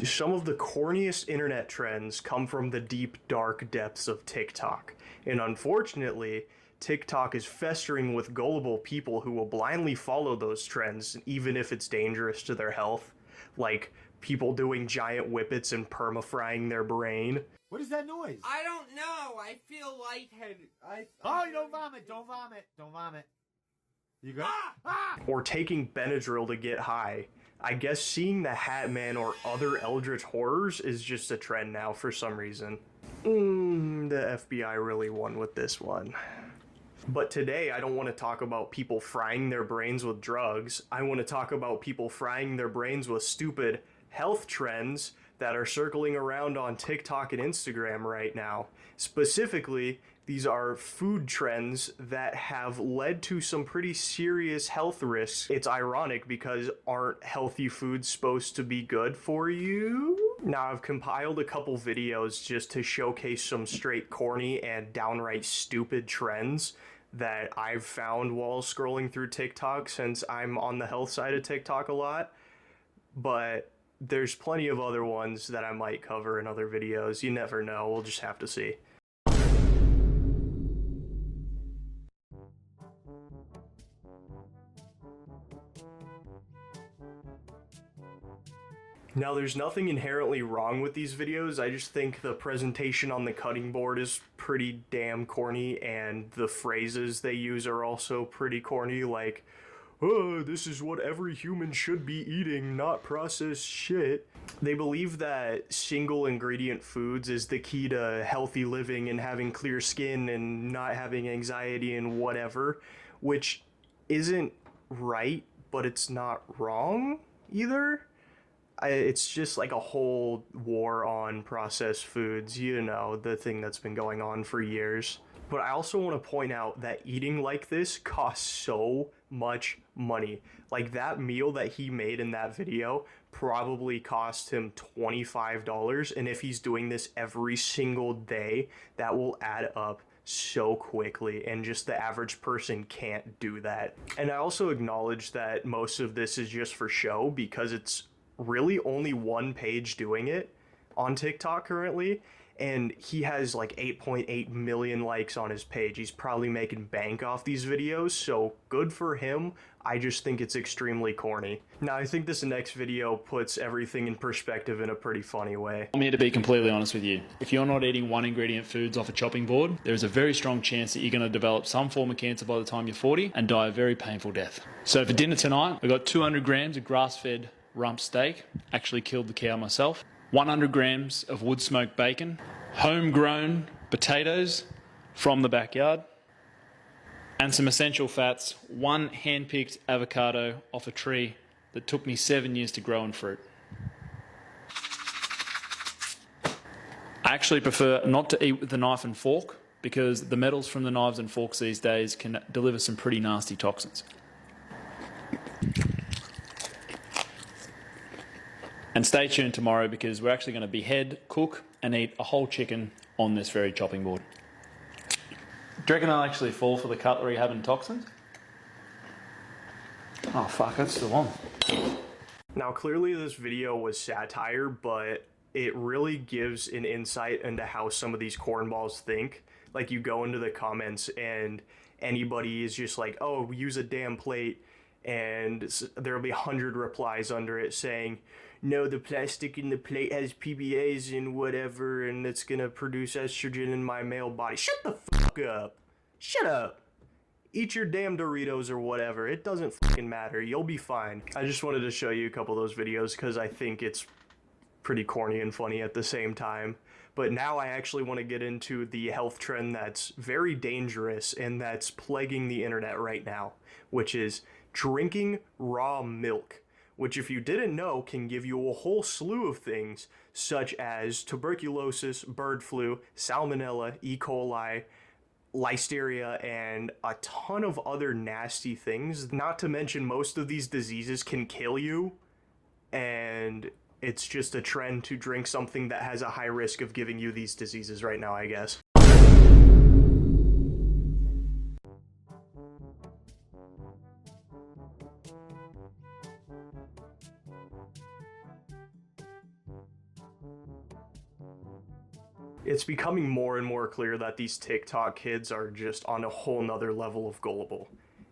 Some of the corniest internet trends come from the deep, dark depths of TikTok. And unfortunately, TikTok is festering with gullible people who will blindly follow those trends, even if it's dangerous to their health. Like people doing giant whippets and perma-frying their brain. What is that noise? I don't know. I feel lightheaded. Oh, don't vomit. Don't vomit. Don't vomit. You good? Or taking Benadryl to get high. I guess seeing the Hat Man or other eldritch horrors is just a trend now for some reason. The FBI really won with this one. But today, I don't want to talk about people frying their brains with drugs. I want to talk about people frying their brains with stupid health trends that are circling around on TikTok and Instagram right now. Specifically, these are food trends that have led to some pretty serious health risks. It's ironic because aren't healthy foods supposed to be good for you? Now, I've compiled a couple videos just to showcase some straight corny and downright stupid trends that I've found while scrolling through TikTok, since I'm on the health side of TikTok a lot. But there's plenty of other ones that I might cover in other videos. You never know. We'll just have to see. Now, there's nothing inherently wrong with these videos. I just think the presentation on the cutting board is pretty damn corny, and the phrases they use are also pretty corny, like, oh, this is what every human should be eating, not processed shit. They believe that single ingredient foods is the key to healthy living and having clear skin and not having anxiety and whatever, which isn't right, but it's not wrong either. It's just like a whole war on processed foods, you know, the thing that's been going on for years. But I also want to point out that eating like this costs so much money. Like that meal that he made in that video probably cost him $25, and if he's doing this every single day, that will add up so quickly, and just the average person can't do that. And I also acknowledge that most of this is just for show, because it's really only one page doing it on TikTok currently, and he has like 8.8 million likes on his page. He's probably making bank off these videos, so good for him. I just think it's extremely corny. Now, I think this next video puts everything in perspective in a pretty funny way. I'm here to be completely honest with you. If you're not eating one ingredient foods off a chopping board, there is a very strong chance that you're going to develop some form of cancer by the time you're 40 and die a very painful death. So for dinner tonight, I got 200 grams of grass-fed rump steak, actually killed the cow myself, 100 grams of wood smoked bacon, homegrown potatoes from the backyard, and some essential fats, one hand-picked avocado off a tree that took me 7 years to grow and fruit. I actually prefer not to eat with the knife and fork because the metals from the knives and forks these days can deliver some pretty nasty toxins. And stay tuned tomorrow because we're actually going to behead, cook, and eat a whole chicken on this very chopping board. Do you reckon I'll actually fall for the cutlery having toxins? Oh fuck, that's still on. Now, clearly this video was satire, but it really gives an insight into how some of these cornballs think. Like, you go into the comments and anybody is just like, oh, use a damn plate, and there'll be 100 replies under it saying, no, the plastic in the plate has PBAs and whatever, and it's gonna produce estrogen in my male body. Shut the fuck up. Shut up. Eat your damn Doritos or whatever. It doesn't fucking matter. You'll be fine. I just wanted to show you a couple of those videos because I think it's pretty corny and funny at the same time. But now I actually want to get into the health trend that's very dangerous and that's plaguing the internet right now, which is drinking raw milk, which, if you didn't know, can give you a whole slew of things such as tuberculosis, bird flu, salmonella, E. coli, listeria, and a ton of other nasty things. Not to mention, most of these diseases can kill you, and it's just a trend to drink something that has a high risk of giving you these diseases right now, I guess. It's becoming more and more clear that these TikTok kids are just on a whole nother level of gullible.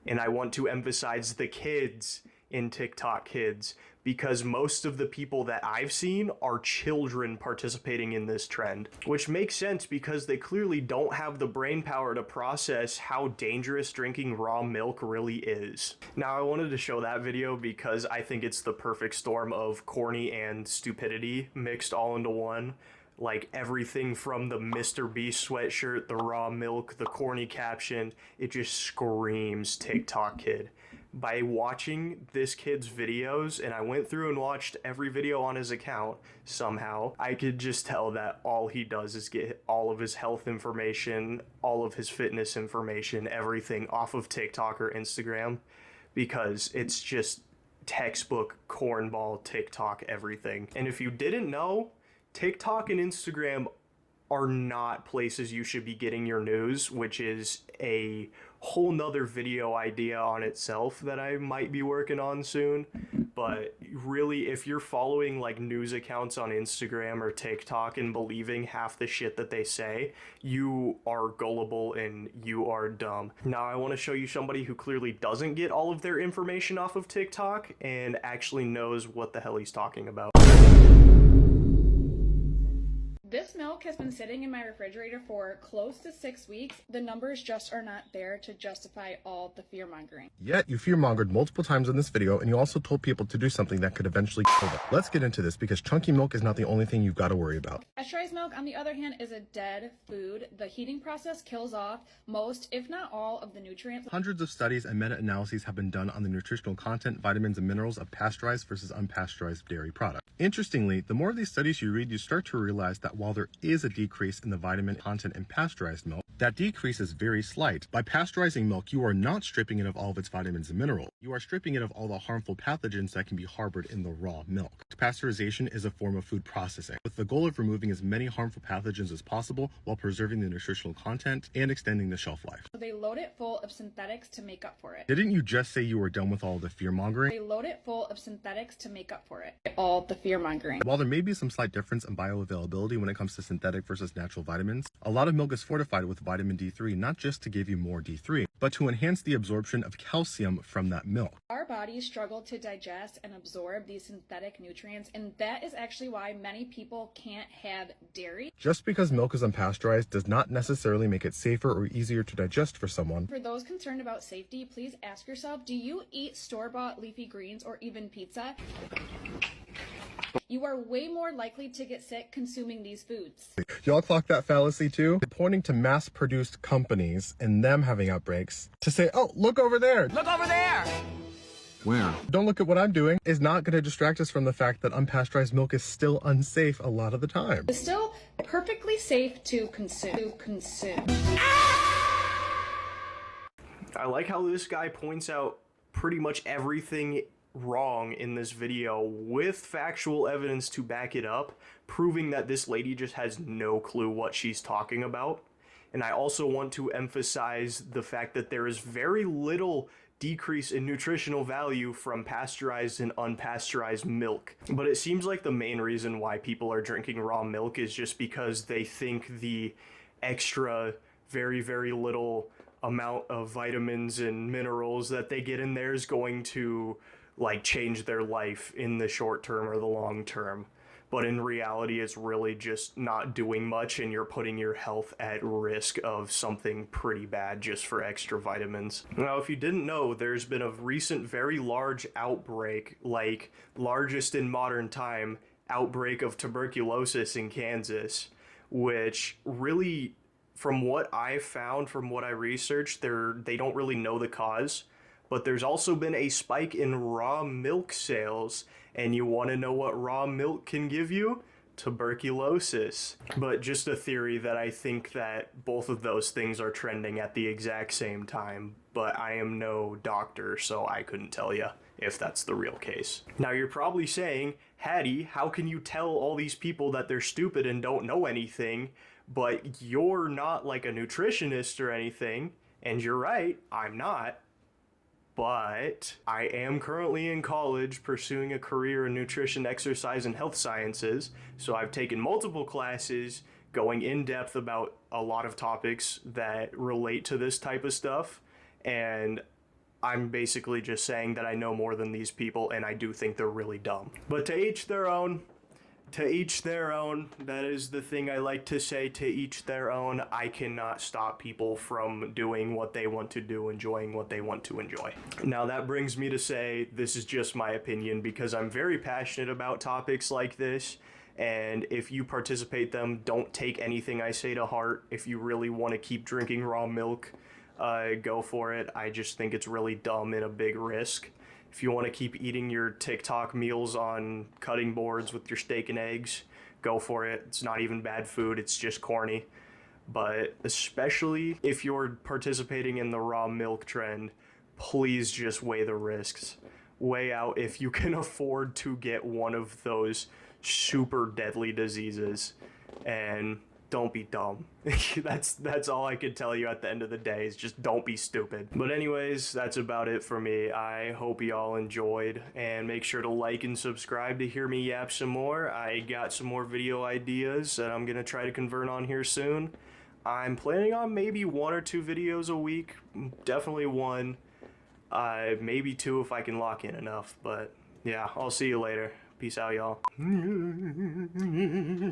And I want to emphasize the kids in TikTok kids, because most of the people that I've seen are children participating in this trend, which makes sense because they clearly don't have the brain power to process how dangerous drinking raw milk really is. Now, I wanted to show that video because I think it's the perfect storm of corny and stupidity mixed all into one. Like everything from the Mr. Beast sweatshirt, the raw milk, the corny caption, it just screams TikTok kid. By watching this kid's videos, and I went through and watched every video on his account somehow, I could just tell that all he does is get all of his health information, all of his fitness information, everything off of TikTok or Instagram, because it's just textbook cornball TikTok everything. And if you didn't know, TikTok and Instagram are not places you should be getting your news, which is a whole nother video idea on itself that I might be working on soon. But really, if you're following like news accounts on Instagram or TikTok and believing half the shit that they say, you are gullible and you are dumb. Now, I want to show you somebody who clearly doesn't get all of their information off of TikTok and actually knows what the hell he's talking about. This milk has been sitting in my refrigerator for close to 6 weeks. The numbers just are not there to justify all the fear-mongering. Yet, you fear-mongered multiple times in this video, and you also told people to do something that could eventually kill them. Let's get into this, because chunky milk is not the only thing you've got to worry about. Pasteurized milk, on the other hand, is a dead food. The heating process kills off most, if not all, of the nutrients. Hundreds of studies and meta-analyses have been done on the nutritional content, vitamins, and minerals of pasteurized versus unpasteurized dairy products. Interestingly, the more of these studies you read, you start to realize that while there is a decrease in the vitamin content in pasteurized milk, that decrease is very slight. By pasteurizing milk, you are not stripping it of all of its vitamins and minerals. You are stripping it of all the harmful pathogens that can be harbored in the raw milk. Pasteurization is a form of food processing, with the goal of removing as many harmful pathogens as possible while preserving the nutritional content and extending the shelf life. They load it full of synthetics to make up for it. Didn't you just say you were done with all the fear-mongering? They load it full of synthetics to make up for it. All the fear-mongering. While there may be some slight difference in bioavailability when it comes to synthetic versus natural vitamins, a lot of milk is fortified with vitamin D3 not just to give you more D3, but to enhance the absorption of calcium from that milk. Our bodies struggle to digest and absorb these synthetic nutrients, and that is actually why many people can't have dairy. Just because milk is unpasteurized does not necessarily make it safer or easier to digest for someone. For those concerned about safety, please ask yourself, do you eat store-bought leafy greens or even pizza? You are way more likely to get sick consuming these foods. Y'all clock that fallacy too? Pointing to mass-produced companies and them having outbreaks to say, oh, look over there. Look over there! Where? Don't look at what I'm doing is not going to distract us from the fact that unpasteurized milk is still unsafe a lot of the time. It's still perfectly safe to consume. I like how this guy points out pretty much everything wrong in this video with factual evidence to back it up, proving that this lady just has no clue what she's talking about. And I also want to emphasize the fact that there is very little decrease in nutritional value from pasteurized and unpasteurized milk. But it seems like the main reason why people are drinking raw milk is just because they think the extra very, very little amount of vitamins and minerals that they get in there is going to like change their life in the short term or the long term. But in reality, it's really just not doing much, and you're putting your health at risk of something pretty bad just for extra vitamins. Now, if you didn't know, there's been a recent very large outbreak, like largest in modern time, outbreak of tuberculosis in Kansas, which really, from what I found, from what I researched, they don't really know the cause. But there's also been a spike in raw milk sales, and you want to know what raw milk can give you? Tuberculosis. But just a theory that I think that both of those things are trending at the exact same time, but I am no doctor, so I couldn't tell you if that's the real case. Now you're probably saying, Hattie, how can you tell all these people that they're stupid and don't know anything, but you're not like a nutritionist or anything? And you're right, I'm not. But I am currently in college pursuing a career in nutrition, exercise, and health sciences, so I've taken multiple classes, going in depth about a lot of topics that relate to this type of stuff, and I'm basically just saying that I know more than these people, and I do think they're really dumb. But to each their own. To each their own. That is the thing I like to say, to each their own. I cannot stop people from doing what they want to do, enjoying what they want to enjoy. Now that brings me to say, this is just my opinion because I'm very passionate about topics like this, and if you participate them, don't take anything I say to heart. If you really want to keep drinking raw milk, go for it. I just think it's really dumb and a big risk. If you want to keep eating your TikTok meals on cutting boards with your steak and eggs, go for it. It's not even bad food, it's just corny. But especially if you're participating in the raw milk trend, please just weigh the risks. Weigh out if you can afford to get one of those super deadly diseases, and don't be dumb. That's all I could tell you at the end of the day, is just don't be stupid. But anyways, that's about it for me. I hope y'all enjoyed, and make sure to like and subscribe to hear me yap some more. I got some more video ideas that I'm gonna try to convert on here soon. I'm planning on maybe 1 or 2 videos a week, definitely 1, maybe 2 if I can lock in enough. But yeah, I'll see you later. Peace out, y'all.